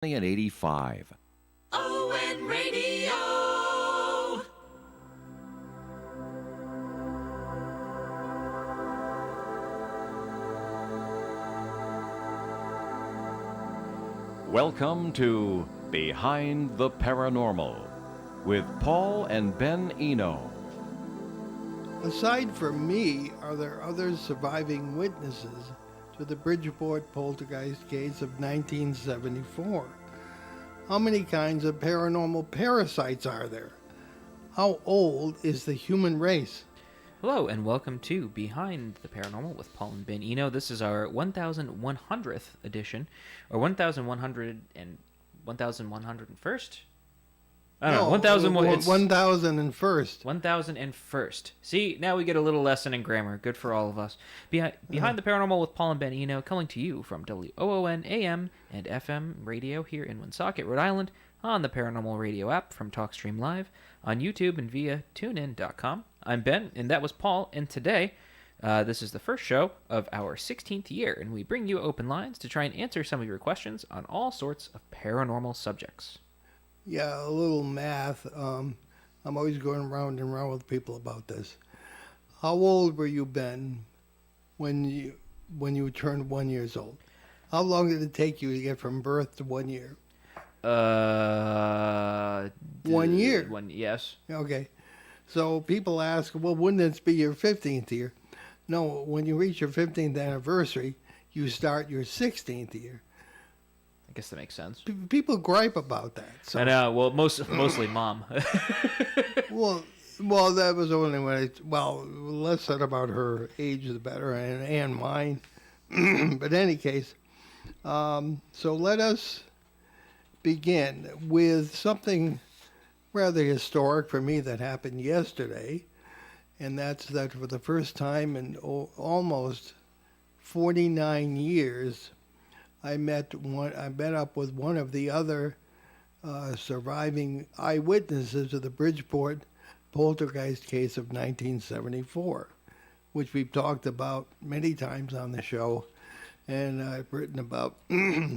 and 85. ON Radio. Welcome to Behind the Paranormal with Paul and Ben Eno. Aside from me, are there other surviving witnesses to the Bridgeport poltergeist case of 1974? How many kinds of paranormal parasites are there? How old is the human race? Hello and welcome to Behind the Paranormal with Paul and Ben Eno. This is our 1100th edition, or 1100 and 1101st? I don't know, 1001st. 1001st. See, now we get a little lesson in grammar. Good for all of us. Behind the Paranormal with Paul and Ben Eno, coming to you from WOON AM and FM radio here in Woonsocket, Rhode Island, on the Paranormal Radio app from TalkStream Live, on YouTube and via TuneIn.com. I'm Ben, and that was Paul, and today, this is the first show of our 16th year, and we bring you open lines to try and answer some of your questions on all sorts of paranormal subjects. Yeah, a little math. I'm always going round and round with people about this. How old were you, Ben, when you turned 1 year old? How long did it take you to get from birth to 1 year? 1 year. Yes. Okay. So people ask, well, wouldn't this be your 15th year? No, when you reach your 15th anniversary, you start your 16th year. I guess that makes sense. People gripe about that. So. I know. Well, mostly mom. well, that was only when less said about her age, the better, and mine. But in any case, so let us begin with something rather historic for me that happened yesterday, and that's that for the first time in almost 49 years, I met up with one of the other surviving eyewitnesses of the Bridgeport poltergeist case of 1974, which we've talked about many times on the show, and I've written about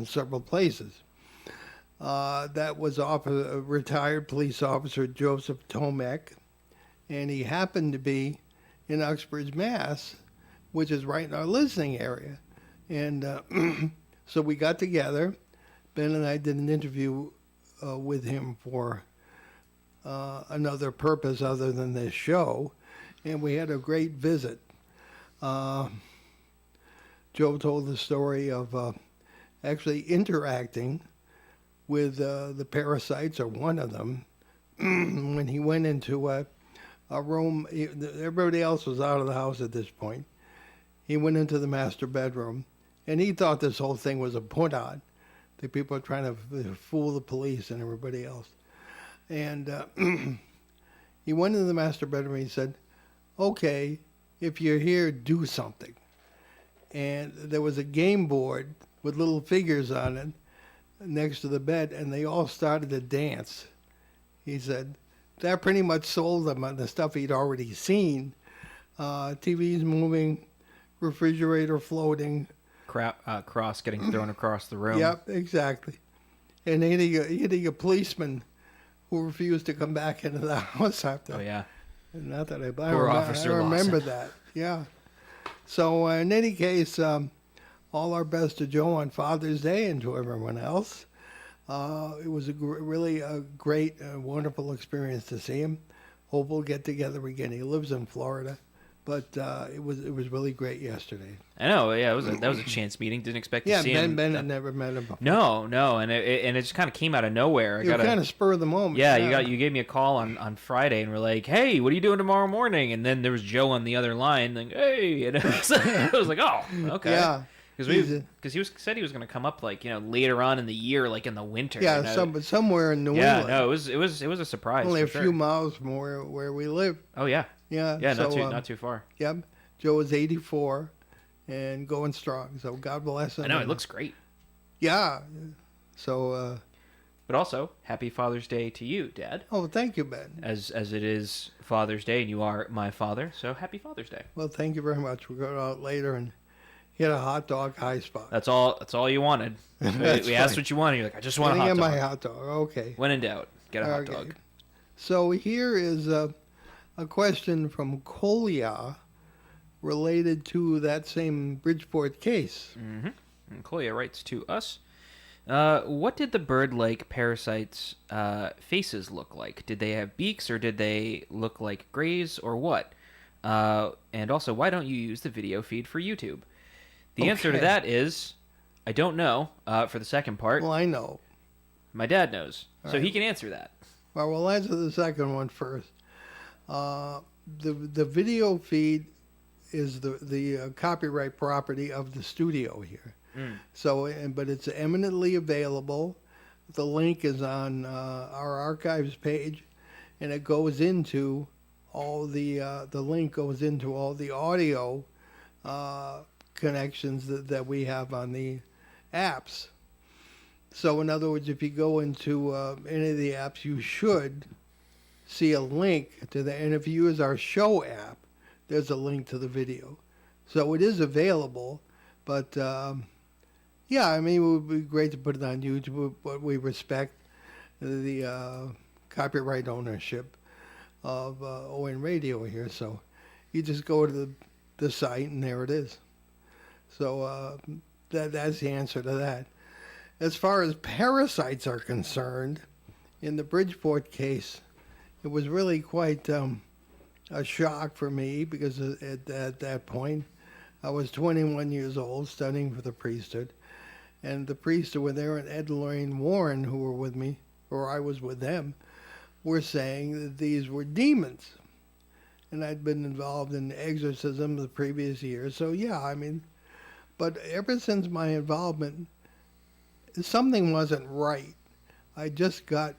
several places. That was a retired police officer, Joseph Tomek, and he happened to be in Uxbridge, Mass., which is right in our listening area. And so we got together. Ben and I did an interview with him for another purpose other than this show, and we had a great visit. Joe told the story of actually interacting with the parasites, or one of them, when he went into a room. Everybody else was out of the house at this point. He went into the master bedroom, and he thought this whole thing was a put-on. The people are trying to fool the police and everybody else. And he went into the master bedroom, and he said, okay, if you're here, do something. And there was a game board with little figures on it next to the bed, and they all started to dance. He said that pretty much sold them on the stuff he'd already seen. TVs moving, refrigerator floating. Cross getting thrown across the room. Yep, exactly. And hitting a policeman who refused to come back into the house after. Oh, yeah. Not that I Officer remember Lawson. that. Yeah. So in any case, all our best to Joe on Father's Day and to everyone else. It was really a great, wonderful experience to see him. Hope we'll get together again. He lives in Florida, but it was really great yesterday. I know. Yeah, that was a chance meeting. Didn't expect to see him. Ben had never met him before. No, and it just kind of came out of nowhere. It was kind of spur of the moment. Yeah, you gave me a call on Friday, and we're like, hey, what are you doing tomorrow morning? And then there was Joe on the other line, like, hey, and I was like, oh, okay. Yeah. Because he said he was going to come up later on in the year, like in the winter. Yeah, somewhere in New England. Yeah, no, it was a surprise. Only a few miles from where we live. Oh yeah. Yeah. Yeah, so, not too far. Yep. Joe is 84 and going strong. So God bless him. I know it looks great. Yeah. So. But also, happy Father's Day to you, Dad. Oh, thank you, Ben. As it is Father's Day, and you are my father, so happy Father's Day. Well, thank you very much. We'll go out later and hit a hot dog high spot. That's all you wanted. That's we asked fine. what you wanted. You're like, I just want a Can I hot get dog. my hot dog? Okay. When in doubt, get a hot Okay. dog. So here is a question from Kolya related to that same Bridgeport case. And Kolya writes to us. What did the bird-like parasites' faces look like? Did they have beaks, or did they look like grays, or what? And also, why don't you use the video feed for YouTube? The answer to Okay. that is, I don't know. For the second part, Well, I know. my dad knows, so he right. can answer that. Well, we'll answer the second one first. The video feed is the copyright property of the studio here. So, but it's eminently available. The link is on our archives page, and it goes into all the link goes into all the audio connections that we have on the apps. So, in other words, if you go into any of the apps, you should see a link to the. And if you use our show app, there's a link to the video. So it is available, but yeah, I mean, it would be great to put it on YouTube, but we respect the copyright ownership of ON Radio here. So you just go to the site, and there it is. So that's the answer to that. As far as parasites are concerned, in the Bridgeport case, it was really quite a shock for me because at that point, I was 21 years old, studying for the priesthood. And the priests who were there, and Ed and Lorraine Warren, who were with me, or I was with them, were saying that these were demons. And I'd been involved in exorcism the previous year. So, yeah, I mean, but ever since my involvement, something wasn't right. I just got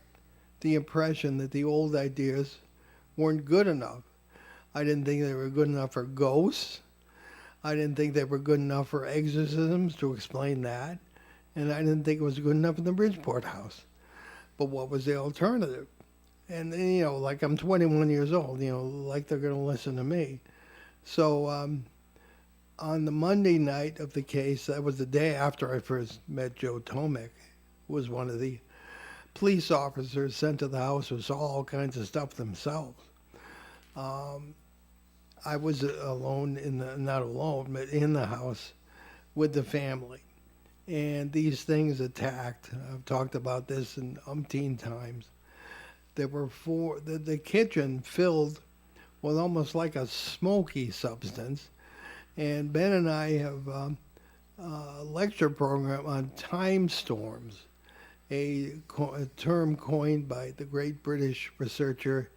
the impression that the old ideas weren't good enough. I didn't think they were good enough for ghosts. I didn't think they were good enough for exorcisms to explain that. And I didn't think it was good enough in the Bridgeport house. But what was the alternative? And, you know, like I'm 21 years old, you know, like they're going to listen to me. So on the Monday night of the case, that was the day after I first met Joe Tomek, who was one of the police officers sent to the house who saw all kinds of stuff themselves. I was alone not alone, but in the house with the family. And these things attacked. I've talked about this in umpteen times. There were the kitchen filled with almost like a smoky substance. And Ben and I have a lecture program on time storms, a term coined by the great British researcher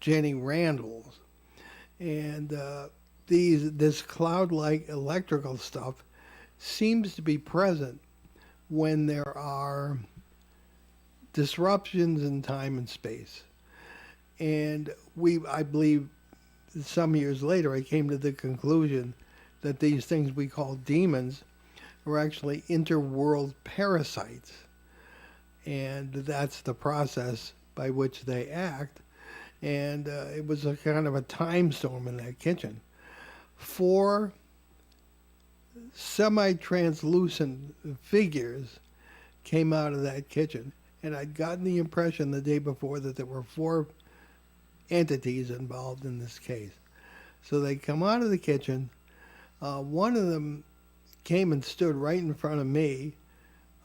Jenny Randall. And this cloud-like electrical stuff seems to be present when there are disruptions in time and space. And I believe some years later, I came to the conclusion that these things we call demons are actually interworld parasites. And that's the process by which they act. And it was a kind of a time storm in that kitchen. 4 semi-translucent figures came out of that kitchen. And I'd gotten the impression the day before that there were 4 entities involved in this case. So they come out of the kitchen. One of them came and stood right in front of me.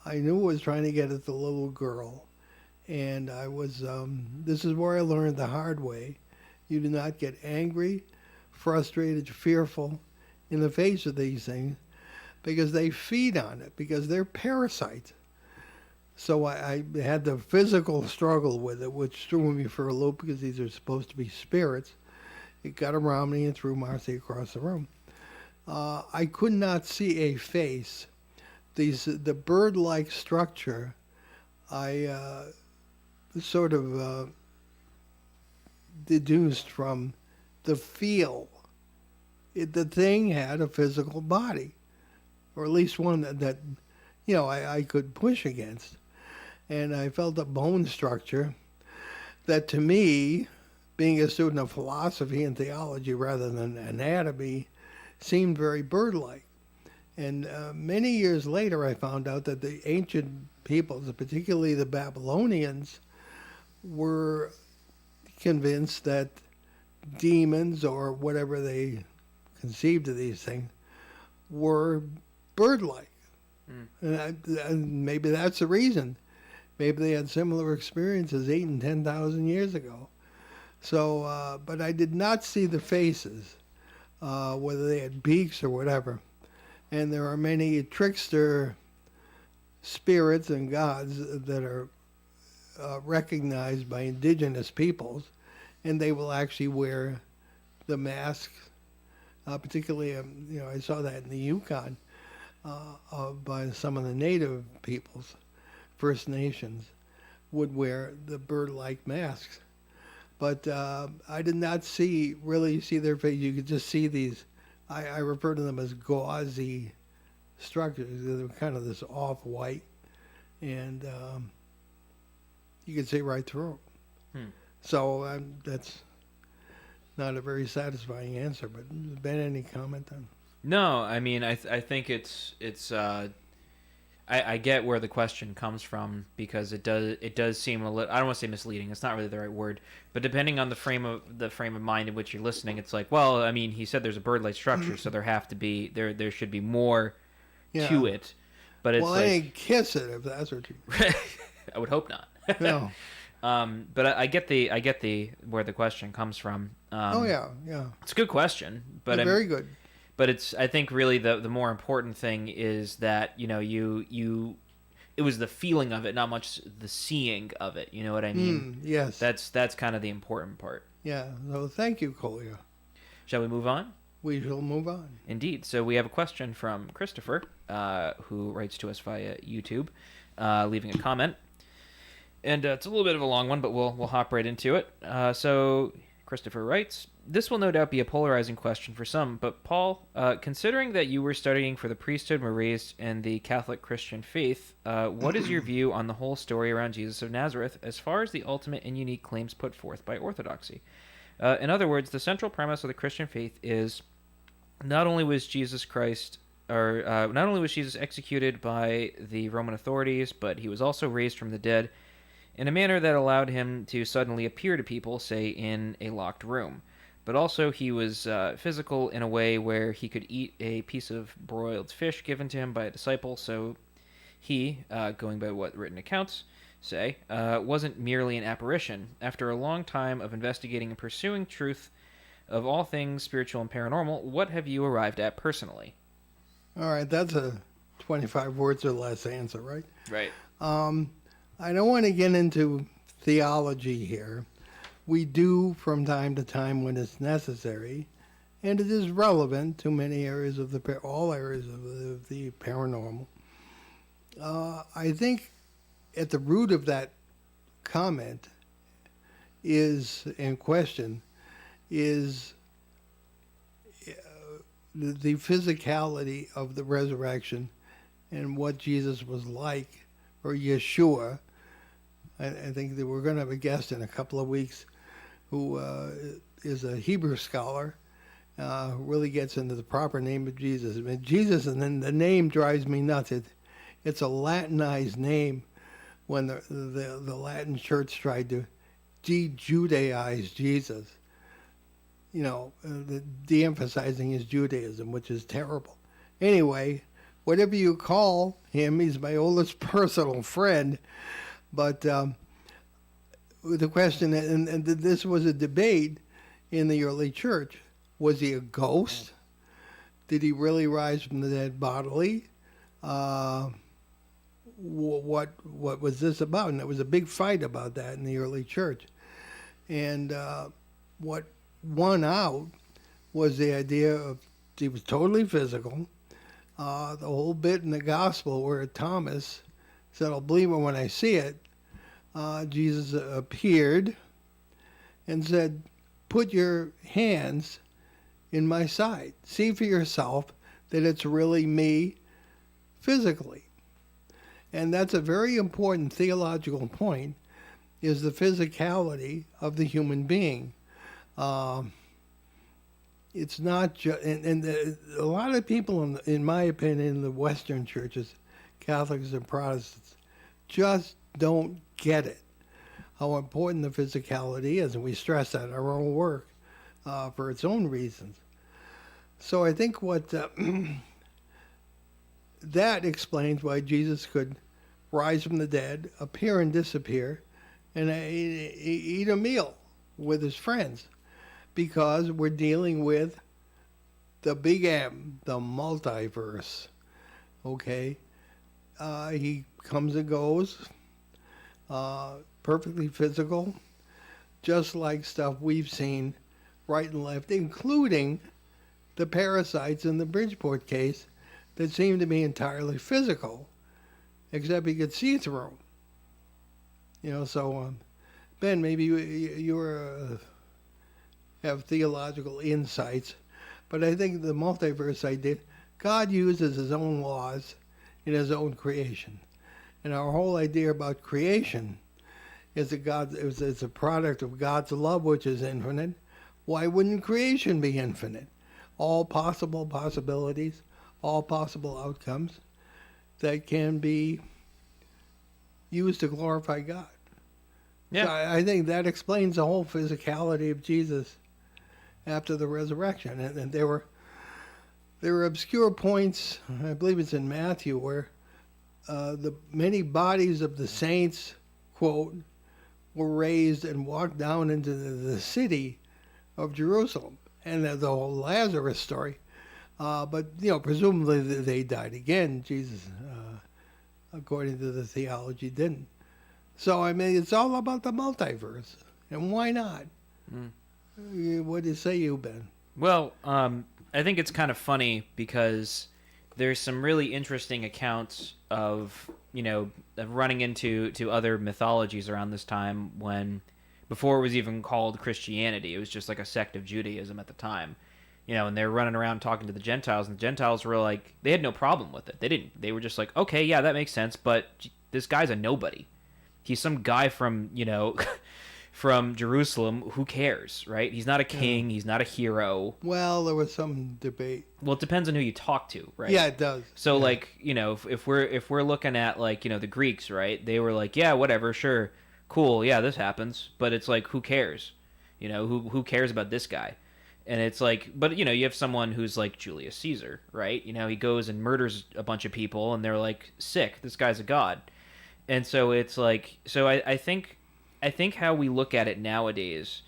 I knew it was trying to get at the little girl. And I was, this is where I learned the hard way. You do not get angry, frustrated, fearful in the face of these things because they feed on it, because they're parasites. So I had the physical struggle with it, which threw me for a loop because these are supposed to be spirits. It got around me and threw Marcy across the room. I could not see a face. The bird-like structure, I sort of deduced from the feel. The thing had a physical body, or at least one that you know, I could push against. And I felt a bone structure that to me, being a student of philosophy and theology rather than anatomy, seemed very bird-like. And many years later, I found out that the ancient peoples, particularly the Babylonians, were convinced that demons or whatever they conceived of these things were bird-like. And maybe that's the reason. Maybe they had similar experiences 8,000 and 10,000 years ago. So, but I did not see the faces, whether they had beaks or whatever. And there are many trickster spirits and gods that are recognized by indigenous peoples, and they will actually wear the masks. Particularly, I saw that in the Yukon by some of the native peoples, First Nations, would wear the bird-like masks. But I did not really see their face. You could just see these. I refer to them as gauzy structures. They're kind of this off-white, and you could see right through them. So that's not a very satisfying answer. But Ben, any comment on? No, I mean, I think it's I get where the question comes from, because it does seem a little, I don't want to say misleading, it's not really the right word, but depending on the frame of mind in which you're listening, it's like, well, I mean, he said there's a bird-like structure, so there should be more to it. But it's I ain't kiss it if that's what you. I would hope not. No. But I get the where the question comes from. Yeah. It's a good question, but very good. But I think really the more important thing is that, it was the feeling of it, not much the seeing of it. You know what I mean? Yes. That's kind of the important part. Yeah. So thank you, Collier. Shall we move on? We shall move on. Indeed. So we have a question from Christopher, who writes to us via YouTube, leaving a comment. And it's a little bit of a long one, but we'll hop right into it. So Christopher writes, "This will no doubt be a polarizing question for some, but Paul, considering that you were studying for the priesthood and were raised in the Catholic Christian faith, what is your view on the whole story around Jesus of Nazareth as far as the ultimate and unique claims put forth by Orthodoxy? In other words, the central premise of the Christian faith is not only was Jesus executed by the Roman authorities, but he was also raised from the dead in a manner that allowed him to suddenly appear to people, say, in a locked room. But also he was physical in a way where he could eat a piece of broiled fish given to him by a disciple, so he, going by what written accounts say, wasn't merely an apparition. After a long time of investigating and pursuing truth of all things spiritual and paranormal, what have you arrived at personally?" All right, that's a 25 words or less answer, right? Right. I don't want to get into theology here. We do from time to time when it's necessary, and it is relevant to many areas of all areas of the paranormal. I think at the root of that comment and question is the physicality of the resurrection and what Jesus was like, or Yeshua. I think that we're going to have a guest in a couple of weeks who is a Hebrew scholar, who really gets into the proper name of Jesus. I mean, Jesus, and then the name drives me nuts. It's a Latinized name when the Latin church tried to de-Judaize Jesus. De-emphasizing his Judaism, which is terrible. Anyway, whatever you call him, he's my oldest personal friend. But the question, and this was a debate in the early church, was he a ghost? Did he really rise from the dead bodily? What was this about? And there was a big fight about that in the early church. And what won out was the idea of he was totally physical. The whole bit in the gospel where Thomas said, "I'll believe it when I see it," Jesus appeared and said, "Put your hands in my side. See for yourself that it's really me physically." And that's a very important theological point, is the physicality of the human being. it's not just, a lot of people, in my opinion, in the Western churches, Catholics and Protestants, just don't get it, how important the physicality is, and we stress that in our own work for its own reasons. So I think what that explains why Jesus could rise from the dead, appear and disappear, and eat a meal with his friends, because we're dealing with the big M, the multiverse. Okay? He comes and goes, perfectly physical, just like stuff we've seen right and left, including the parasites in the Bridgeport case that seem to be entirely physical, except he could see through them. So Ben, maybe you have theological insights, but I think the multiverse idea, God uses his own laws in his own creation. And our whole idea about creation is that God is a product of God's love, which is infinite. Why wouldn't creation be infinite? All possible possibilities, all possible outcomes that can be used to glorify God. Yeah. So I think that explains the whole physicality of Jesus after the resurrection. And there were obscure points, I believe it's in Matthew, where the many bodies of the saints, quote, were raised and walked down into the city of Jerusalem. And the whole Lazarus story. But, presumably they died again. Jesus, according to the theology, didn't. So, I mean, it's all about the multiverse. And why not? What do you say, you, Ben? Well, I think it's kind of funny because there's some really interesting accounts of running into other mythologies around this time when, before it was even called Christianity, it was just like a sect of Judaism at the time. And they were running around talking to the Gentiles, and the Gentiles were like, they had no problem with it. They were just like, okay, yeah, that makes sense, but this guy's a nobody. He's some guy from, from Jerusalem. Who cares, right? He's not a king. He's not a hero. Well, there was some debate. Well, it depends on who you talk to, right? Yeah, it does. So, yeah. if we're looking at the Greeks, right? They were like, yeah, whatever, sure, cool, yeah, this happens, but it's like, who cares? Who cares about this guy? And it's like, but you have someone who's like Julius Caesar, right? He goes and murders a bunch of people, and they're like, sick, this guy's a god. And so it's like, so I think how we look at it nowadays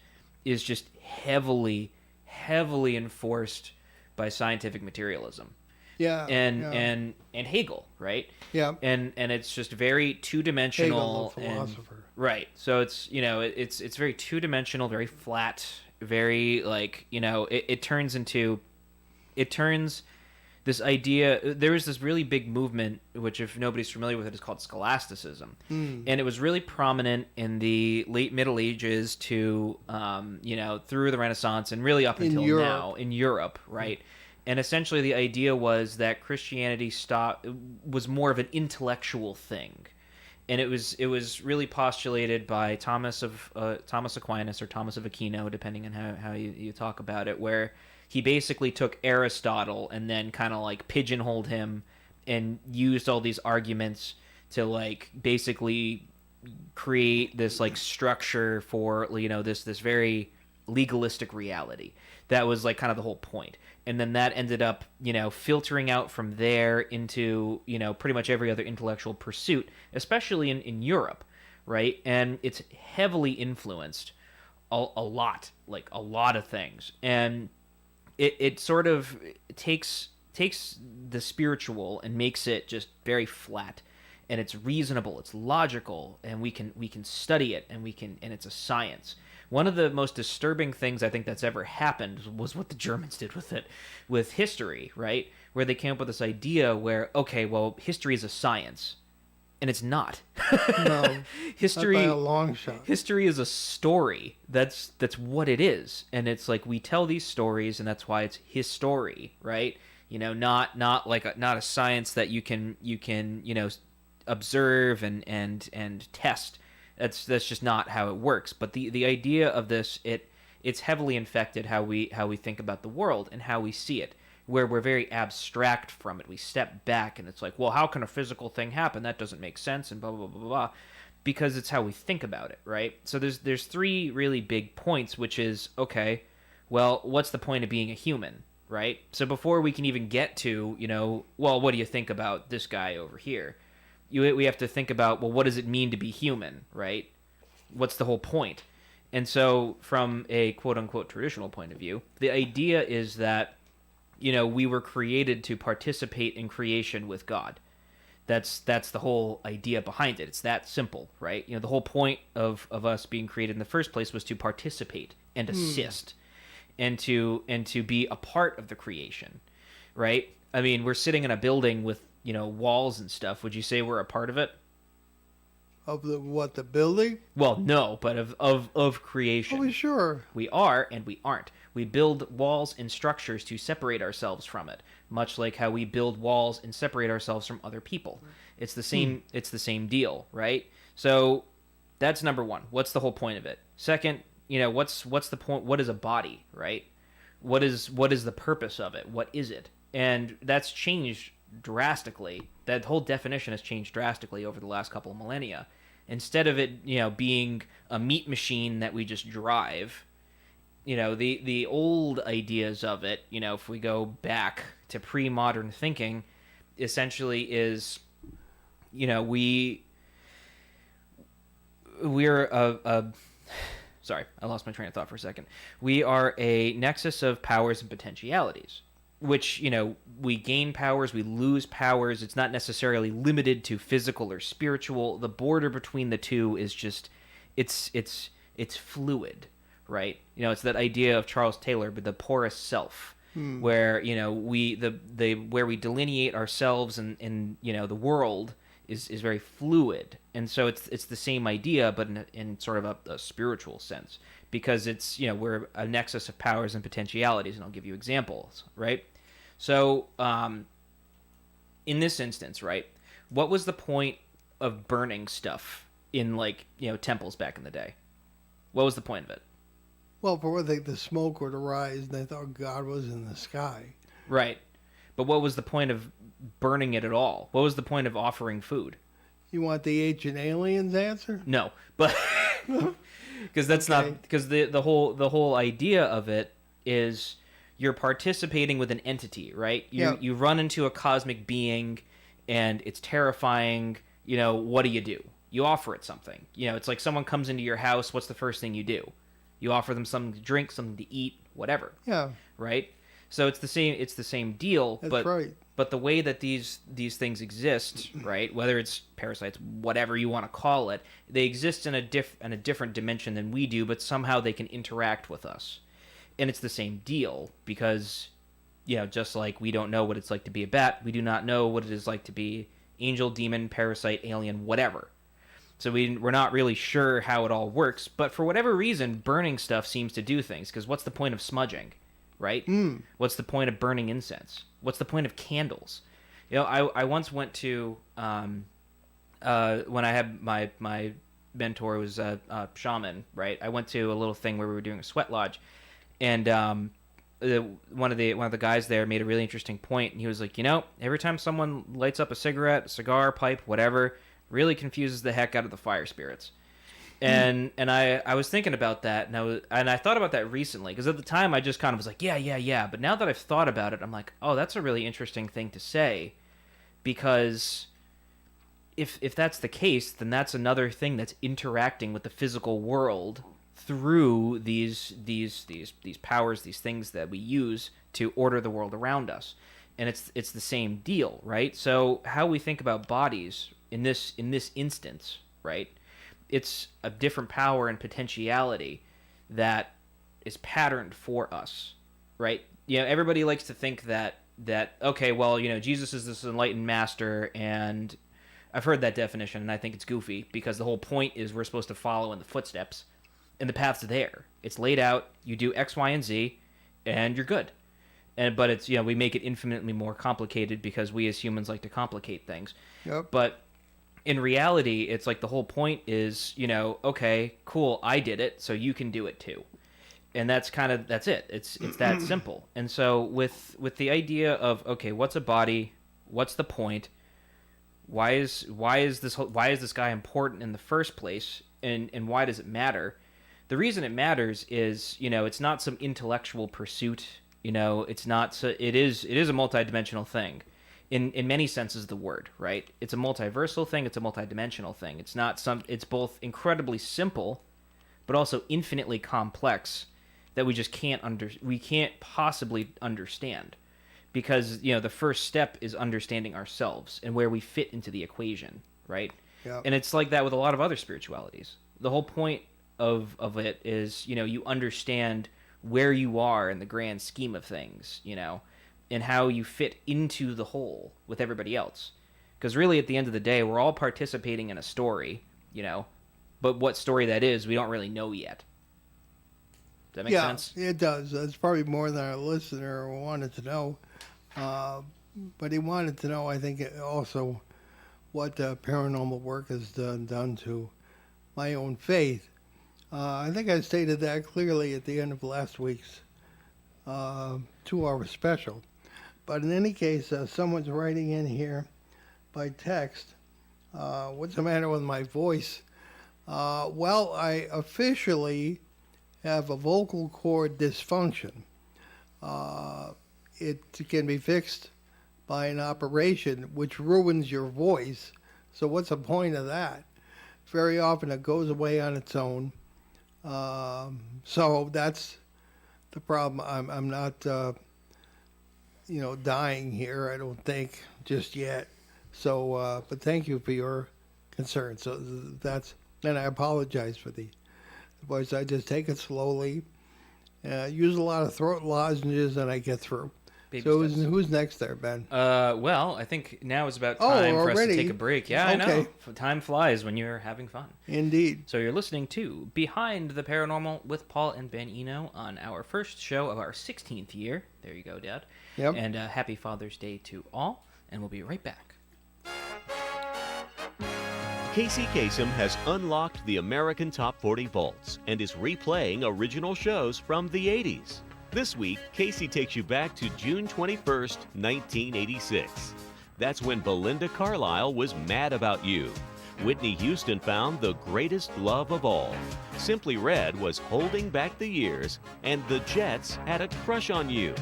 is just heavily enforced by scientific materialism. Yeah. And Hegel, right? Yeah. And it's just very two-dimensional. Hegel, the philosopher. Right. So it's it's very two-dimensional, very flat, very it turns this idea. There was this really big movement, which if nobody's familiar with it, is called scholasticism. And it was really prominent in the late Middle Ages to through the Renaissance and really up until now in Europe, right? And essentially the idea was that Christianity was more of an intellectual thing. And it was really postulated by Thomas Aquinas, or Thomas of Aquino, depending on how you talk about it, where he basically took Aristotle and then kind of pigeonholed him and used all these arguments to basically create this structure for this very legalistic reality. That was kind of the whole point. And then that ended up, filtering out from there into, pretty much every other intellectual pursuit, especially in Europe, right? And it's heavily influenced a lot of things. And it sort of takes the spiritual and makes it just very flat. And it's reasonable, it's logical, and we can study it, and it's a science. One of the most disturbing things I think that's ever happened was what the Germans did with history, right? Where they came up with this idea where, okay, well, history is a science, and it's not. No, history, not by a long shot. History is a story. That's what it is, and it's we tell these stories, and that's why it's history, right? Not a science that you can observe and test. That's just not how it works. But the idea of this, it it's heavily infected how we think about the world and how we see it, where we're very abstract from it. We step back and it's like, well, how can a physical thing happen? That doesn't make sense, and blah blah blah blah blah, because it's how we think about it, right? So there's three really big points, which is, okay, well, what's the point of being a human, right? So before we can even get to, well, what do you think about this guy over here? We have to think about, well, what does it mean to be human, right? What's the whole point? And so from a quote-unquote traditional point of view, the idea is that, we were created to participate in creation with God. That's the whole idea behind it. It's that simple, right? The whole point of us being created in the first place was to participate and assist and to be a part of the creation, right? I mean, we're sitting in a building with, walls and stuff. Would you say we're a part of it? Of the building? Well, no, but of creation. Oh, sure. We are and we aren't. We build walls and structures to separate ourselves from it, much like how we build walls and separate ourselves from other people. It's the same. It's the same deal, right? So that's number one. What's the whole point of it? Second, what's the point? What is a body, right? What is the purpose of it? What is it? And that's changed drastically. That whole definition has changed drastically over the last couple of millennia. Instead of it, being a meat machine that we just drive, the old ideas of it, if we go back to pre-modern thinking, essentially is, we're sorry, I lost my train of thought for a second. We are a nexus of powers and potentialities, which, we gain powers, we lose powers. It's not necessarily limited to physical or spiritual. The border between the two is just, it's fluid, right? It's that idea of Charles Taylor, but the porous self, where, where we delineate ourselves and the world is very fluid. And so it's the same idea, but in sort of a spiritual sense, because it's, we're a nexus of powers and potentialities, and I'll give you examples, right? So, in this instance, right, what was the point of burning stuff in, temples back in the day? What was the point of it? Well, for one thing, the smoke would arise, and they thought God was in the sky. Right. But what was the point of burning it at all? What was the point of offering food? You want the ancient aliens answer? No, but because that's not, because the whole idea of it is you're participating with an entity, right? You run into a cosmic being, and it's terrifying. What do? You offer it something. It's like someone comes into your house. What's the first thing you do? You offer them something to drink, something to eat, whatever. Yeah. Right. So it's the same. It's the same deal. That's right. But the way that these things exist, right? Whether it's parasites, whatever you want to call it, they exist in a different dimension than we do, but somehow they can interact with us. And it's the same deal because, just like we don't know what it's like to be a bat, we do not know what it is like to be angel, demon, parasite, alien, whatever. So we're not really sure how it all works. But for whatever reason, burning stuff seems to do things. Because what's the point of smudging, right? What's the point of burning incense? What's the point of candles? I once went to, when I had my mentor was a shaman, right? I went to a little thing where we were doing a sweat lodge. And one of the guys there made a really interesting point, and he was like, every time someone lights up a cigarette, a cigar, pipe, whatever, really confuses the heck out of the fire spirits. And I was thinking about that, and I thought about that recently, because at the time I just kind of was like, yeah. But now that I've thought about it, I'm like, oh, that's a really interesting thing to say, because if that's the case, then that's another thing that's interacting with the physical world through these powers, these things that we use to order the world around us. And it's the same deal, right? So how we think about bodies in this instance, right? It's a different power and potentiality that is patterned for us, right? Everybody likes to think that okay, well, Jesus is this enlightened master, and I've heard that definition, and I think it's goofy, because the whole point is we're supposed to follow in the footsteps. And the path's there. It's laid out. You do X, Y, and Z, and you're good. But it's we make it infinitely more complicated because we as humans like to complicate things. Yep. But in reality, it's like the whole point is okay, cool, I did it, so you can do it too. And that's it. It's that simple. And so with the idea of, okay, what's a body? What's the point? Why is this guy important in the first place? And why does it matter? The reason it matters is, it's not some intellectual pursuit. It's not. So it is a multidimensional thing, in many senses of the word. Right? It's a multiversal thing. It's a multidimensional thing. It's not some. It's both incredibly simple, but also infinitely complex that we just we can't possibly understand, because the first step is understanding ourselves and where we fit into the equation. Right? Yeah. And it's like that with a lot of other spiritualities. The whole point of it is, you understand where you are in the grand scheme of things, and how you fit into the whole with everybody else. Because really, at the end of the day, we're all participating in a story, but what story that is, we don't really know yet. Does that make sense? Yeah, it does. That's probably more than our listener wanted to know. But he wanted to know, I think, also what paranormal work has done to my own faith. I think I stated that clearly at the end of last week's 2-hour special. But in any case, someone's writing in here by text, what's the matter with my voice? Well, I officially have a vocal cord dysfunction. It can be fixed by an operation which ruins your voice. So what's the point of that? Very often it goes away on its own. So that's the problem. I'm not, dying here, I don't think, just yet. So, but thank you for your concern. So and I apologize for the voice. I just take it slowly, use a lot of throat lozenges, and I get through. Baby so steps. who's next there, Ben? Well, I think now is about time for us to take a break. Yeah, Okay. I know. Time flies when you're having fun. Indeed. So you're listening to Behind the Paranormal with Paul and Ben Eno on our first show of our 16th year. There you go, Dad. Yep. And happy Father's Day to all, and we'll be right back. Casey Kasem has unlocked the American Top 40 vaults and is replaying original shows from the 80s. This week, Casey takes you back to June 21st, 1986. That's when Belinda Carlisle was mad about you. Whitney Houston found the greatest love of all. Simply Red was holding back the years, and the Jets had a crush on you.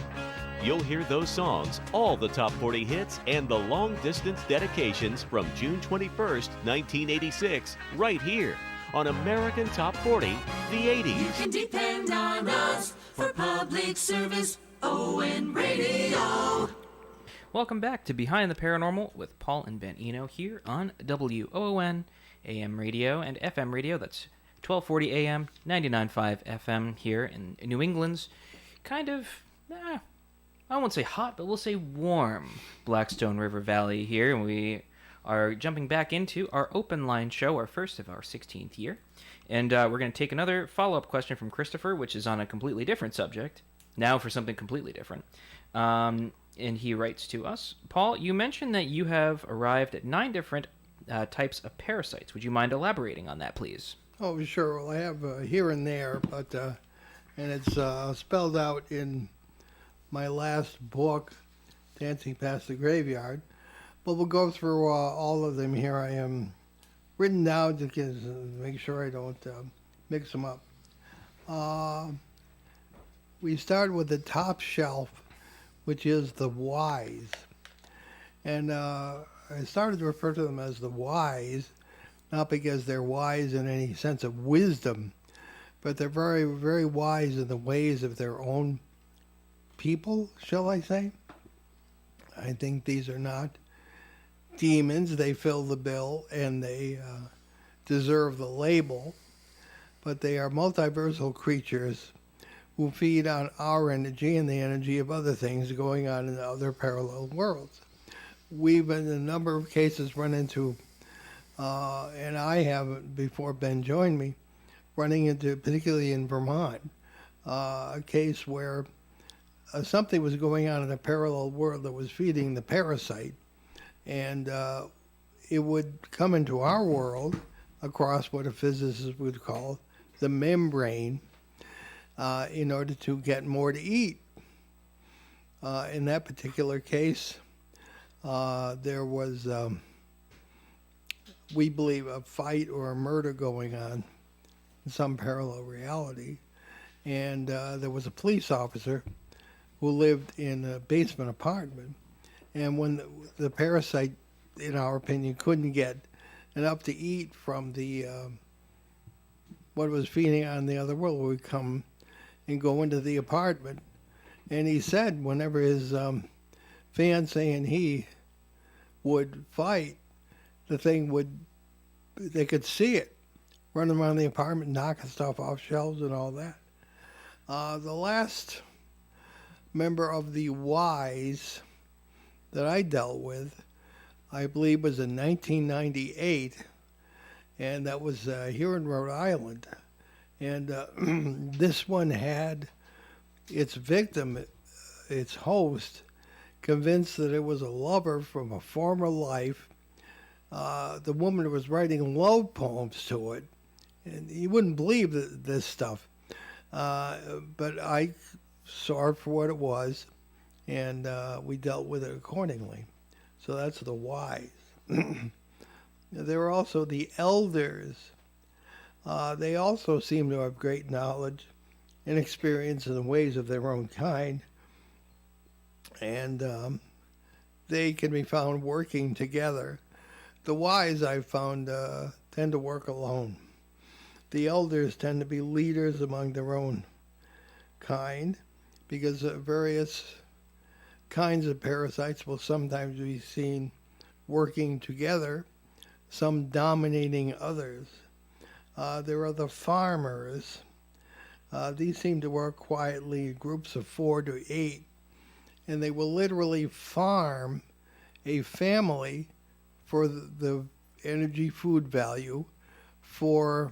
You'll hear those songs, all the top 40 hits, and the long-distance dedications from June 21st, 1986, right here on American Top 40, the 80s. You can depend on us for public service. ON Radio. Welcome back to Behind the Paranormal with Paul and Ben Eno here on WOON AM radio and FM radio. That's 1240 AM, 99.5 FM here in New England's kind of, I won't say hot, but we'll say warm Blackstone River Valley here. And we are jumping back into our open line show, our first of our 16th year. And we're going to take another follow-up question from Christopher, which is on a completely different subject, now for something completely different. And he writes to us, Paul, you mentioned that you have arrived at 9 different types of parasites. Would you mind elaborating on that, please? Oh, sure. Well, I have here and there, but and it's spelled out in my last book, Dancing Past the Graveyard. But we'll go through all of them here. I am written down to make sure I don't mix them up. We start with the top shelf, which is the wise. And I started to refer to them as the wise, not because they're wise in any sense of wisdom, but they're very, very wise in the ways of their own people, shall I say. I think these are not demons. They fill the bill and they deserve the label, but they are multiversal creatures who feed on our energy and the energy of other things going on in other parallel worlds. We've in a number of cases run into, and I have before Ben joined me, running into, particularly in Vermont, a case where something was going on in a parallel world that was feeding the parasite, and it would come into our world across what a physicist would call the membrane, in order to get more to eat. In that particular case, there was, we believe, a fight or a murder going on in some parallel reality. And there was a police officer who lived in a basement apartment. And when the parasite, in our opinion, couldn't get enough to eat from the what was feeding on the other world, would come and go into the apartment. And he said whenever his fiancee and he would fight, the thing would, they could see it running around the apartment, knocking stuff off shelves and all that. The last member of the Wise that I dealt with, I believe, was in 1998, and that was here in Rhode Island. And this one had its victim, its host, convinced that it was a lover from a former life. The woman was writing love poems to it, and you wouldn't believe this stuff. But I saw it for what it was, and we dealt with it accordingly. So that's the Wise. There are also the Elders. They also seem to have great knowledge and experience in the ways of their own kind, and they can be found working together. The Wise, I've found, tend to work alone. The Elders tend to be leaders among their own kind, because various kinds of parasites will sometimes be seen working together, some dominating others. There are the farmers. These seem to work quietly in groups of 4 to 8, and they will literally farm a family for the energy food value for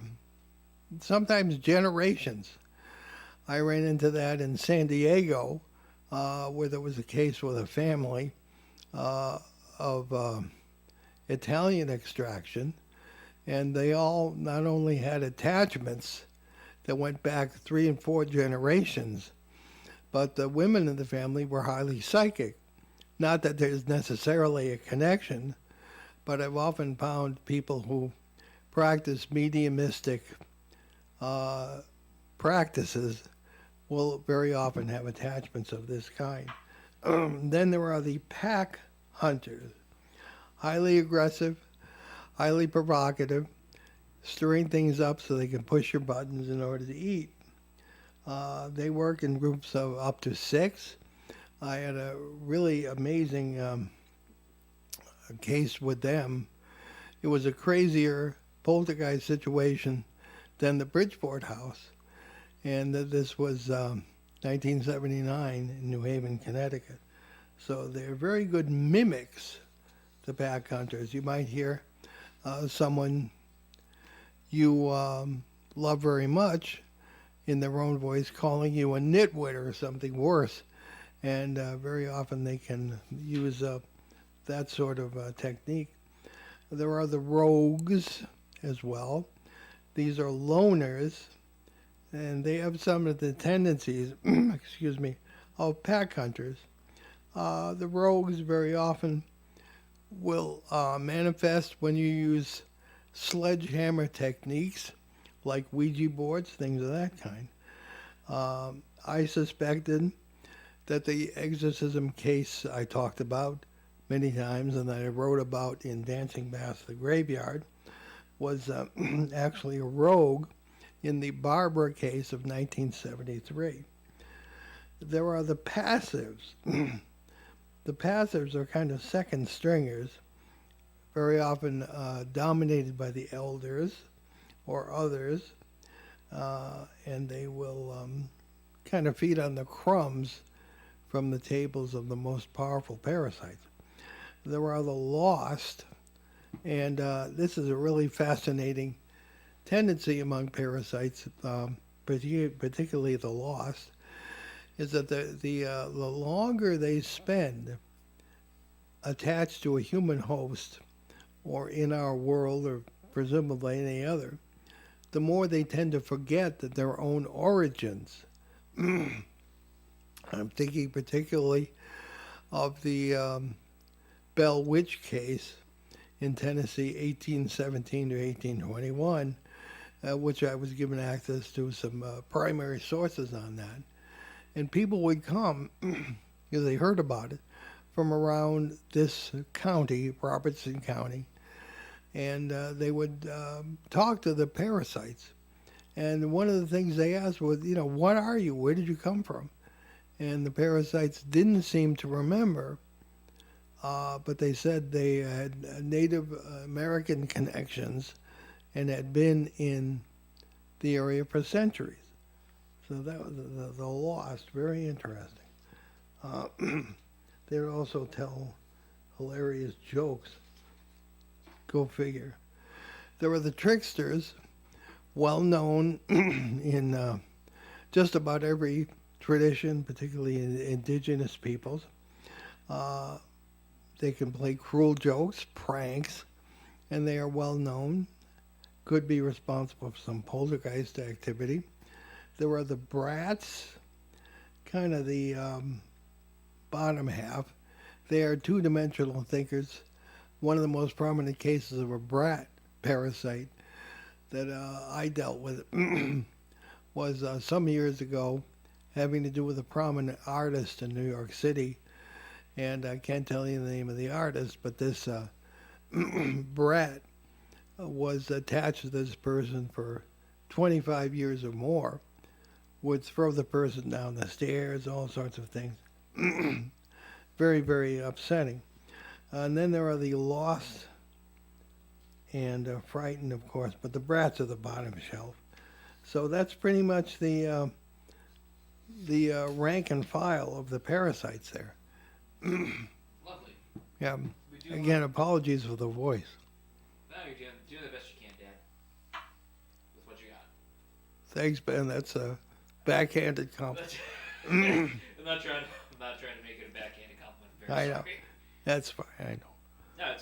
sometimes generations. I ran into that in San Diego, where there was a case with a family of Italian extraction, and they all not only had attachments that went back 3 and 4 generations, but the women in the family were highly psychic. Not that there's necessarily a connection, but I've often found people who practice mediumistic practices will very often have attachments of this kind. Then there are the pack hunters, highly aggressive, highly provocative, stirring things up so they can push your buttons in order to eat. They work in groups of up to 6. I had a really amazing case with them. It was a crazier poltergeist situation than the Bridgeport house. And this was 1979 in New Haven, Connecticut. So they're very good mimics, the pack hunters. You might hear someone you love very much in their own voice calling you a nitwit or something worse. And very often they can use that sort of technique. There are the rogues as well. These are loners, and they have some of the tendencies, excuse me, of pack hunters. The rogues very often will manifest when you use sledgehammer techniques, like Ouija boards, things of that kind. I suspected that the exorcism case I talked about many times and that I wrote about in Dancing Past the Graveyard was actually a rogue in the Barbara case of 1973. There are the passives. The passives are kind of second stringers, very often dominated by the elders or others, and they will kind of feed on the crumbs from the tables of the most powerful parasites. There are the lost, and this is a really fascinating tendency among parasites, particularly the lost, is that the longer they spend attached to a human host, or in our world, or presumably any other, the more they tend to forget that their own origins I'm thinking particularly of the Bell Witch case in Tennessee, 1817 to 1821, which I was given access to some primary sources on that. And people would come, because they heard about it, from around this county, Robertson County, and they would talk to the parasites. And one of the things they asked was, what are you? Where did you come from? And the parasites didn't seem to remember, but they said they had Native American connections and had been in the area for centuries. So that was the Lost. Very interesting. They would also tell hilarious jokes. Go figure. There were the tricksters, well known in just about every tradition, particularly in indigenous peoples. They can play cruel jokes, pranks, and they are well known. Could be responsible for some poltergeist activity. There were the brats, kind of the bottom half. They are two-dimensional thinkers. One of the most prominent cases of a brat parasite that I dealt with was some years ago, having to do with a prominent artist in New York City. And I can't tell you the name of the artist, but this brat was attached to this person for 25 years or more, would throw the person down the stairs, all sorts of things. Very, very upsetting. And then there are the lost and frightened, of course, but the brats are the bottom shelf. So that's pretty much the rank and file of the parasites there. Lovely. Yeah. Again, apologies for the voice. No, you're doing the best you can, Dad. With what you got. Thanks, Ben. That's a backhanded compliment. I'm not trying to make it a backhanded compliment. I'm very I know. sorry. That's fine. I know. No,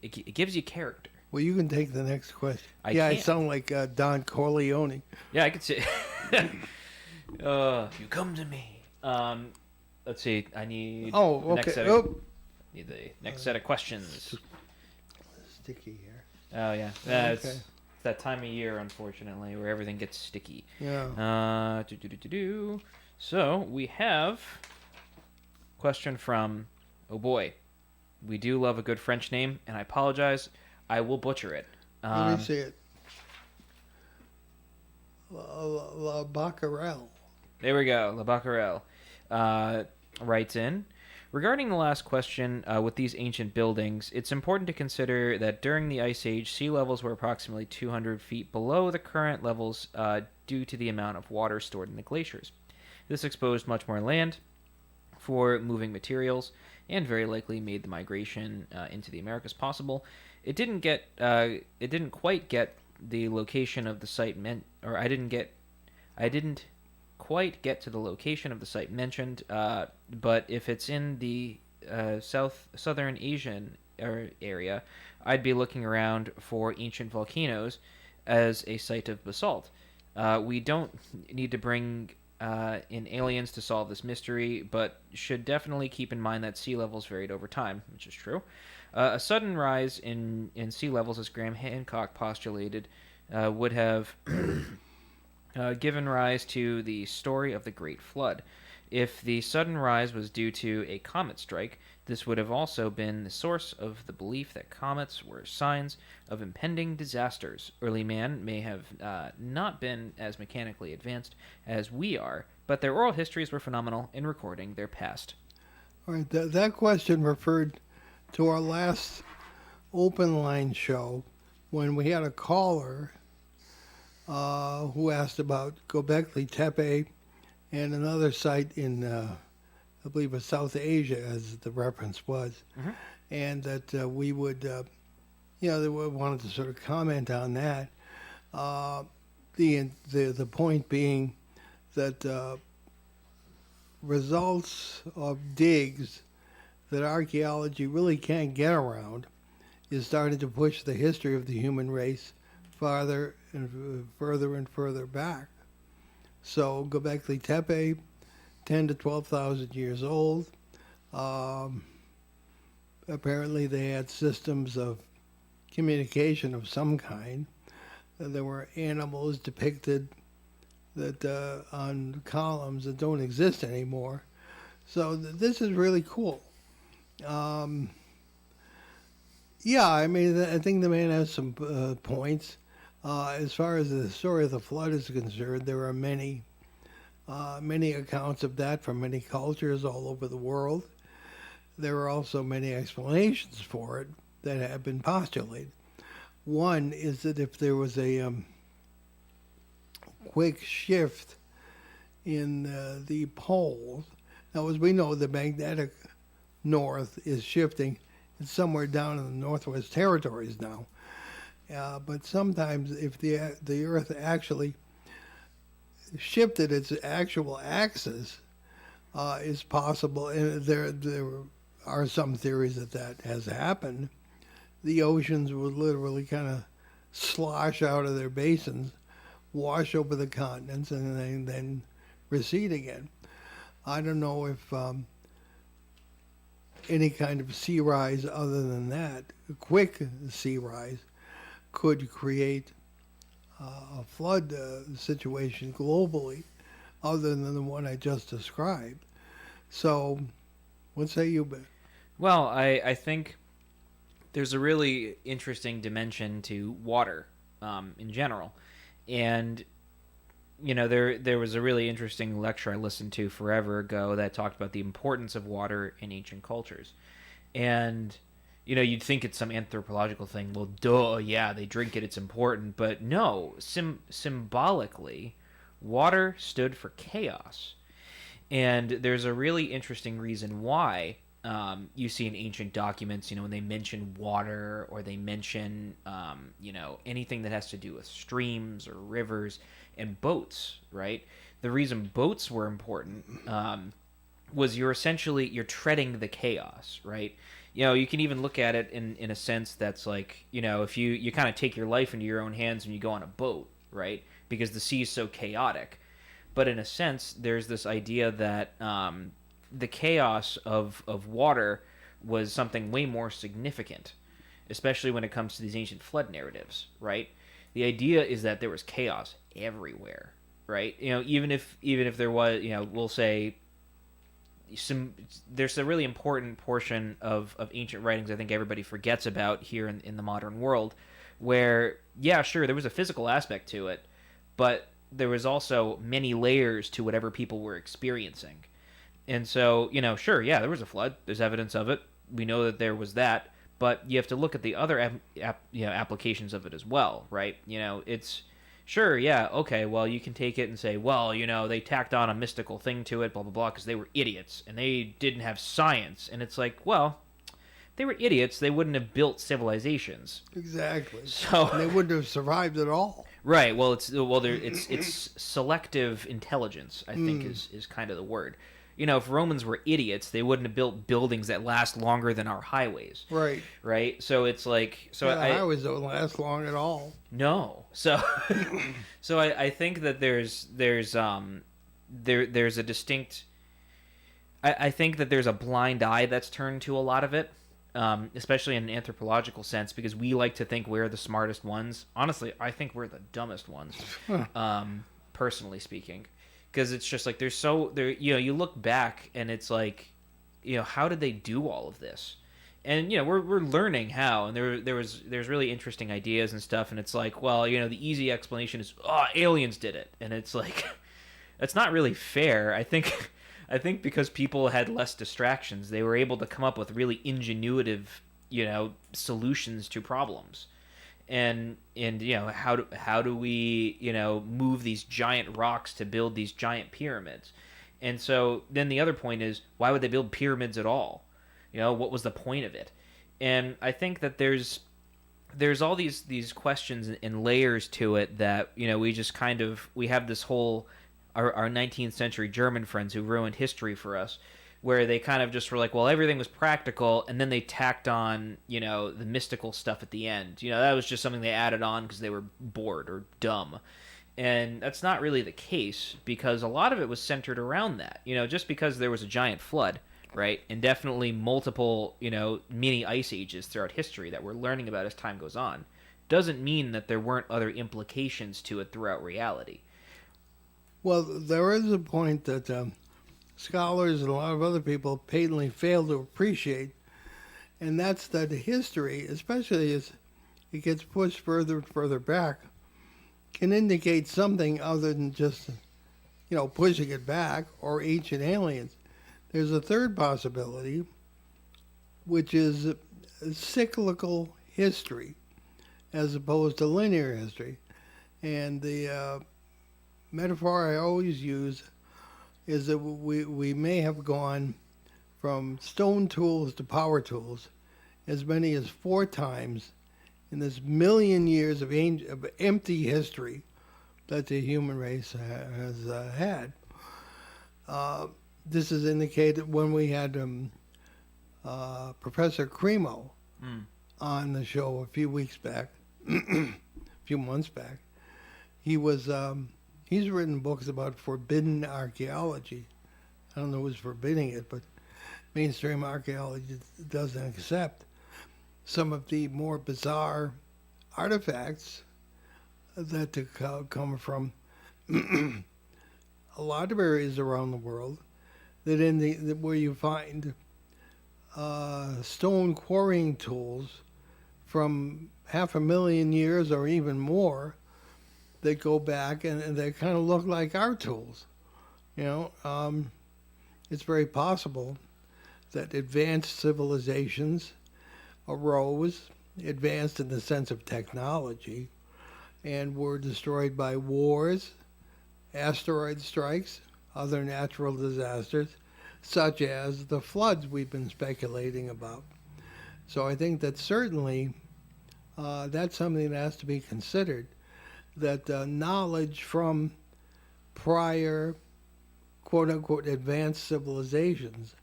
it gives you character. Well, you can take the next question. I I can't. sound like Don Corleone. Yeah, I could see. You come to me. Let's see. I need. Oh, the next okay. set of, need the next set of questions. Sticky here. Oh yeah, Okay. it's that time of year, unfortunately, where everything gets sticky. Yeah. So we have a question from. Oh boy, we do love a good French name, and I apologize. I will butcher it. Let me see it. La Baccarel. There we go. La Baccarel writes in. Regarding the last question, with these ancient buildings, it's important to consider that during the Ice Age, sea levels were approximately 200 feet below the current levels due to the amount of water stored in the glaciers. This exposed much more land for moving materials and very likely made the migration into the Americas possible. It didn't quite get the location of the site I didn't quite get to the location of the site mentioned, but if it's in the southern Asian area, I'd be looking around for ancient volcanoes as a site of basalt. We don't need to bring in aliens to solve this mystery, but should definitely keep in mind that sea levels varied over time, which is true. A sudden rise in sea levels, as Graham Hancock postulated, would have given rise to the story of the Great Flood. If the sudden rise was due to a comet strike, this would have also been the source of the belief that comets were signs of impending disasters. Early man may have not been as mechanically advanced as we are, but their oral histories were phenomenal in recording their past. All right, that question referred to our last open line show when we had a caller who asked about Göbekli Tepe and another site in, I believe, it was South Asia, as the reference was, and that we would, they wanted to sort of comment on that. The point being that results of digs that archaeology really can't get around is starting to push the history of the human race farther and further and further back. So Göbekli Tepe, 10 to 12,000 years old. Apparently they had systems of communication of some kind. There were animals depicted that on columns that don't exist anymore. So this is really cool. Yeah, I mean, I think the man has some points. As far as the story of the flood is concerned, there are many accounts of that from many cultures all over the world. There are also many explanations for it that have been postulated. One is that if there was a quick shift in the poles, now as we know, the magnetic north is shifting. It's somewhere down in the Northwest Territories now. But sometimes if the Earth actually shifted its actual axis, is possible, and there are some theories that has happened. The oceans would literally kind of slosh out of their basins, wash over the continents, and then recede again. I don't know if any kind of sea rise other than that, a quick sea rise, could create a flood situation globally other than the one I just described. So, what say you, Ben? Well, I think there's a really interesting dimension to water in general. And, you know, there was a really interesting lecture I listened to forever ago that talked about the importance of water in ancient cultures. And, you know, you'd think it's some anthropological thing. Well, duh, yeah, they drink it, it's important. But no, symbolically, water stood for chaos. And there's a really interesting reason why you see in ancient documents, you know, when they mention water or they mention, you know, anything that has to do with streams or rivers and boats, right? The reason boats were important was you're treading the chaos, right? You know, you can even look at it in a sense that's like, you know, if you kind of take your life into your own hands when you go on a boat, right? Because the sea is so chaotic. But in a sense, there's this idea that the chaos of water was something way more significant, especially when it comes to these ancient flood narratives, right? The idea is that there was chaos everywhere, right? You know, even if there was, you know, we'll say there's a really important portion of ancient writings I think everybody forgets about here in the modern world, where, yeah, sure, there was a physical aspect to it, but there was also many layers to whatever people were experiencing. And so, you know, sure, yeah, there was a flood. There's evidence of it. We know that there was that. But you have to look at the other applications of it as well, right? You know, it's, sure, yeah, okay, well, you can take it and say, well, you know, they tacked on a mystical thing to it, blah, blah, blah, because they were idiots, and they didn't have science. And it's like, well, if they were idiots, they wouldn't have built civilizations. Exactly. So they wouldn't have survived at all. Right. Well, it's selective intelligence, I think, is kind of the word. You know, if Romans were idiots, they wouldn't have built buildings that last longer than our highways. Right. Right. So it's like, highways don't last long at all. No. So so I think that there's a distinct. I think that there's a blind eye that's turned to a lot of it. Especially in an anthropological sense, because we like to think we're the smartest ones. Honestly, I think we're the dumbest ones, personally speaking, because it's just like you know, you look back and it's like, you know, how did they do all of this? And you know, we're learning how, and there's really interesting ideas and stuff, and it's like, well, you know, the easy explanation is, oh, aliens did it, and it's like, that's not really fair. I think because people had less distractions, they were able to come up with really ingenuitive, you know, solutions to problems. And you know, how do we, you know, move these giant rocks to build these giant pyramids? And so then the other point is, why would they build pyramids at all? You know, what was the point of it? And I think that there's all these questions and layers to it that, you know, we have this whole our 19th century German friends who ruined history for us, where they kind of just were like, well, everything was practical, and then they tacked on, you know, the mystical stuff at the end. You know, that was just something they added on because they were bored or dumb. And that's not really the case, because a lot of it was centered around that. Just because there was a giant flood, right? And definitely multiple, mini ice ages throughout history that we're learning about as time goes on, doesn't mean that there weren't other implications to it throughout reality. Well, there is a point that scholars and a lot of other people patently fail to appreciate, and that's that history, especially as it gets pushed further and further back, can indicate something other than just, pushing it back or ancient aliens. There's a third possibility, which is cyclical history as opposed to linear history. And the metaphor I always use is that we may have gone from stone tools to power tools as many as 4 times in this million years of empty history that the human race has had. This is indicated when we had Professor Cremo on the show a few weeks back, a few months back. He's written books about forbidden archaeology. I don't know who's forbidding it, but mainstream archaeology doesn't accept some of the more bizarre artifacts that come from a lot of areas around the world, that where you find stone quarrying tools from 500,000 years or even more that go back and they kind of look like our tools. It's very possible that advanced civilizations arose, advanced in the sense of technology, and were destroyed by wars, asteroid strikes, other natural disasters, such as the floods we've been speculating about. So I think that certainly that's something that has to be considered, that knowledge from prior quote-unquote advanced civilizations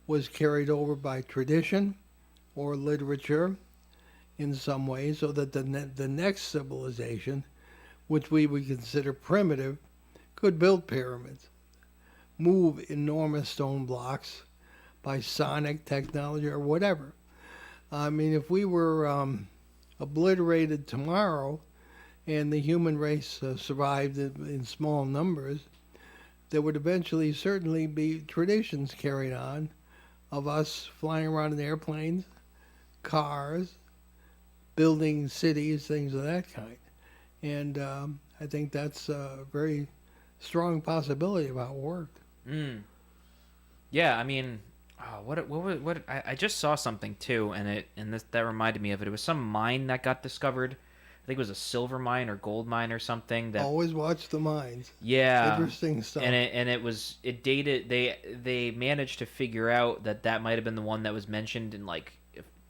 was carried over by tradition or literature in some way, so that the next civilization, which we would consider primitive, could build pyramids, move enormous stone blocks by sonic technology or whatever. I mean, if we were obliterated tomorrow and the human race survived in small numbers, there would eventually certainly be traditions carried on of us flying around in airplanes, cars, building cities, things of that kind. And I think that's a very strong possibility of how it worked. Yeah, I mean, I just saw something too, that reminded me of it. It was some mine that got discovered. I think it was a silver mine or gold mine or something. That Always watch the mines. Yeah, Interesting stuff. And it dated. They managed to figure out that might have been the one that was mentioned in like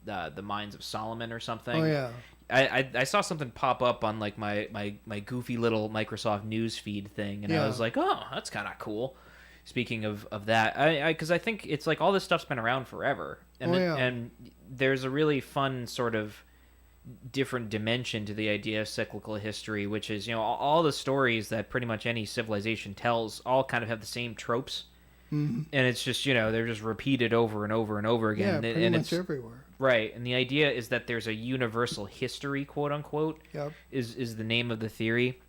the Mines of Solomon or something. Oh yeah. I saw something pop up on like my goofy little Microsoft news feed thing, and I was like, oh, that's kind of cool. Speaking of that, because I think it's like all this stuff's been around forever, and and there's a really fun sort of different dimension to the idea of cyclical history, which is, all the stories that pretty much any civilization tells all kind of have the same tropes. Mm-hmm. And it's just, they're just repeated over and over and over again. Yeah, pretty much everywhere. Right. And the idea is that there's a universal history, quote unquote, is the name of the theory,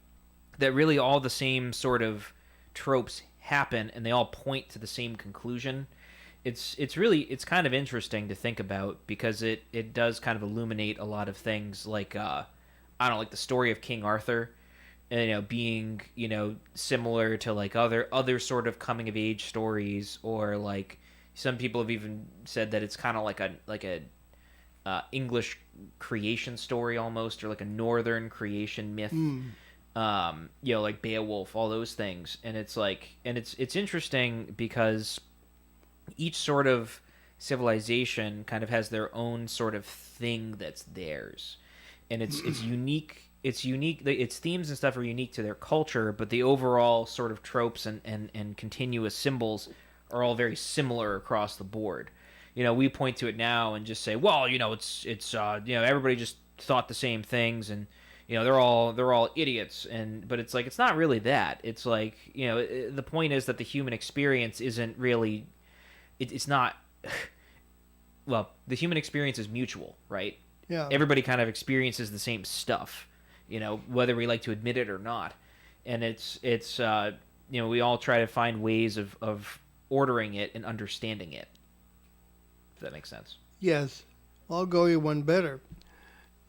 that really all the same sort of tropes happen and they all point to the same conclusion. It's kind of interesting to think about, because it does kind of illuminate a lot of things, like like the story of King Arthur, being similar to like other sort of coming of age stories, or like some people have even said that it's kind of like a English creation story almost, or like a northern creation myth. Like Beowulf, all those things. And it's like, and it's interesting because each sort of civilization kind of has their own sort of thing that's theirs, and it's unique. It's unique. Its themes and stuff are unique to their culture, but the overall sort of tropes and continuous symbols are all very similar across the board. We point to it now and just say, well, it's everybody just thought the same things, and they're all idiots, but it's like it's not really that. It's like, the point is that the human experience isn't really, it's not. Well, the human experience is mutual, right? Yeah. Everybody kind of experiences the same stuff, whether we like to admit it or not. And it's we all try to find ways of ordering it and understanding it. If that makes sense. Yes. I'll go you one better.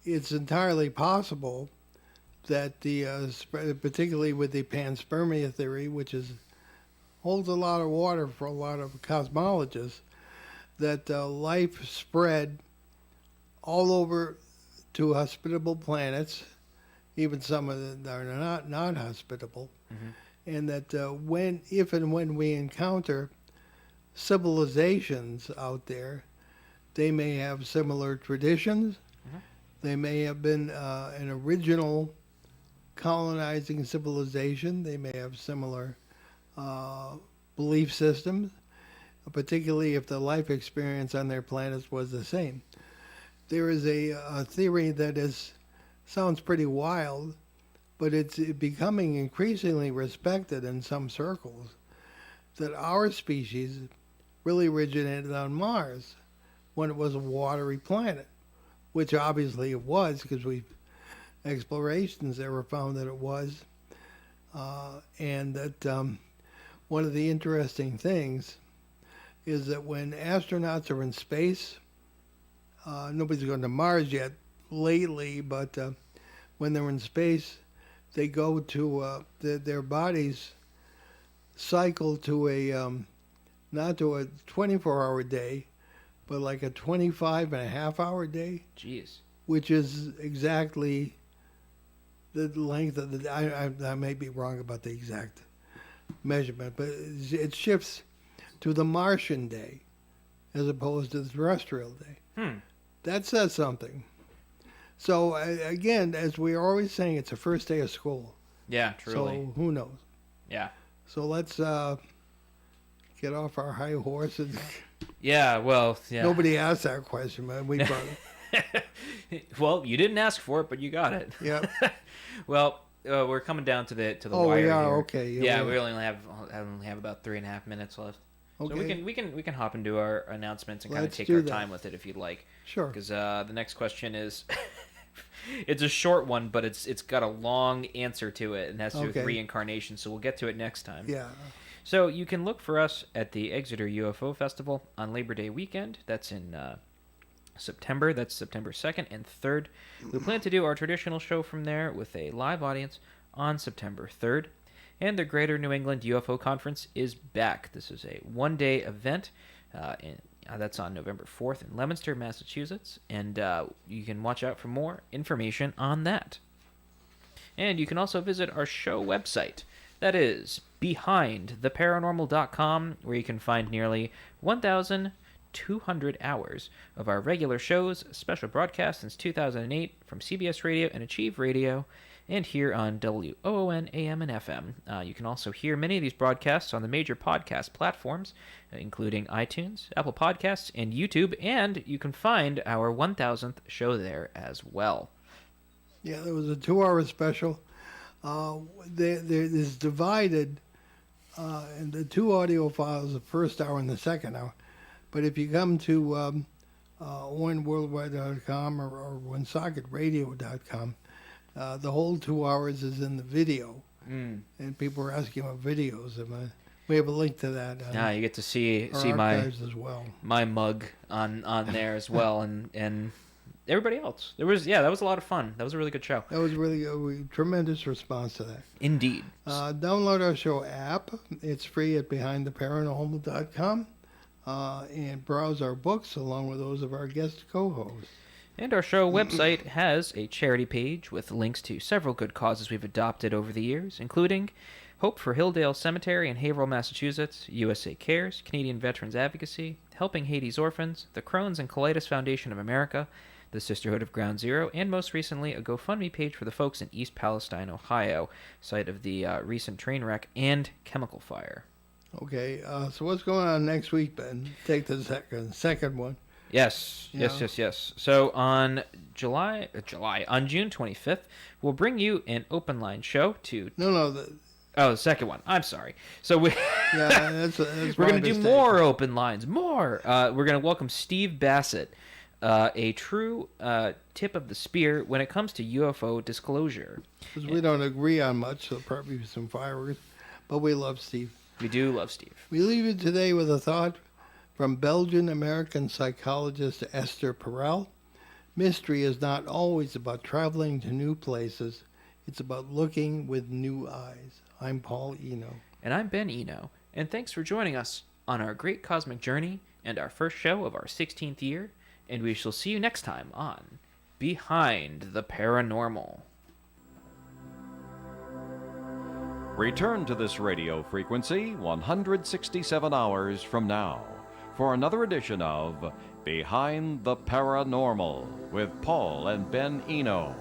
It's entirely possible that particularly with the panspermia theory, which holds a lot of water for a lot of cosmologists, that life spread all over to hospitable planets, even some of them are not hospitable, and that if and when we encounter civilizations out there, they may have similar traditions. They may have been an original colonizing civilization. They may have similar belief systems, particularly if the life experience on their planets was the same. There is a theory that sounds pretty wild, but it's becoming increasingly respected in some circles, that our species really originated on Mars when it was a watery planet, which obviously it was, because explorations there were found that it was, and that one of the interesting things is that when astronauts are in space, nobody's gone to Mars yet lately, but when they're in space, they go to their bodies cycle to not to a 24-hour day, but like a 25-and-a-half-hour day. Jeez. Which is exactly the length of the. I may be wrong about the exact measurement, but it shifts to the Martian day as opposed to the terrestrial day. That says something. So again, as we're always saying, it's the first day of school. Yeah, truly. So who knows? Yeah. So let's get off our high horses. Yeah, well, yeah. Nobody asked that question, man. We brought it. Well, you didn't ask for it, but you got it. Yeah. Well, we're coming down to the Oh, wire we are? here. Okay. Yeah, we only have about 3.5 minutes left. Okay. So we can hop into our announcements and kind of Let's take do our that. time with it if you'd like. Sure. Because the next question is, it's a short one, but it's got a long answer to it and has to do with Okay. reincarnation. So we'll get to it next time. Yeah. So you can look for us at the Exeter UFO Festival on Labor Day weekend. That's in September. That's September 2nd and 3rd. We plan to do our traditional show from there with a live audience on September 3rd. And the Greater New England UFO Conference is back. This is a one-day event. That's on November 4th in Leominster, Massachusetts. And you can watch out for more information on that. And you can also visit our show website. That is behindtheparanormal.com, where you can find nearly 1,200 hours of our regular shows, special broadcasts since 2008 from CBS Radio and Achieve Radio, and here on WOON AM and FM. You can also hear many of these broadcasts on the major podcast platforms, including iTunes, Apple Podcasts, and YouTube, and you can find our 1,000th show there as well. Yeah, there was a 2-hour special. There is divided in the 2 audio files, the first hour and the second hour. But if you come to oneworldwide.com or onesocketradio.com, the whole 2 hours is in the video. And people are asking about videos. We have a link to that. You get to see our my archives as well. my mug on there as well, and everybody else. That was a lot of fun. That was a really good show. That was really a tremendous response to that. Indeed. Download our show app. It's free at behindtheparanormal.com. And browse our books along with those of our guest co-hosts. And our show website has a charity page with links to several good causes we've adopted over the years, including Hope for Hilldale Cemetery in Haverhill, Massachusetts, USA Cares, Canadian Veterans Advocacy, Helping Haiti's Orphans, the Crohn's and Colitis Foundation of America, the Sisterhood of Ground Zero, and most recently, a GoFundMe page for the folks in East Palestine, Ohio, site of the recent train wreck and chemical fire. Okay, so what's going on next week, Ben? Take the second one. Yes, You yes, know? yes. So on on June 25th, we'll bring you an open line show to. No, The second one. I'm sorry. So we. yeah, that's We're my going to do mistake. more open lines. More. We're going to welcome Steve Bassett, a true tip of the spear when it comes to UFO disclosure. Because we don't agree on much, so probably some fireworks. But we love Steve. We do love Steve. We leave you today with a thought from Belgian-American psychologist Esther Perel. Mystery is not always about traveling to new places. It's about looking with new eyes. I'm Paul Eno. And I'm Ben Eno. And thanks for joining us on our great cosmic journey and our first show of our 16th year. And we shall see you next time on Behind the Paranormal. Return to this radio frequency 167 hours from now for another edition of Behind the Paranormal with Paul and Ben Eno.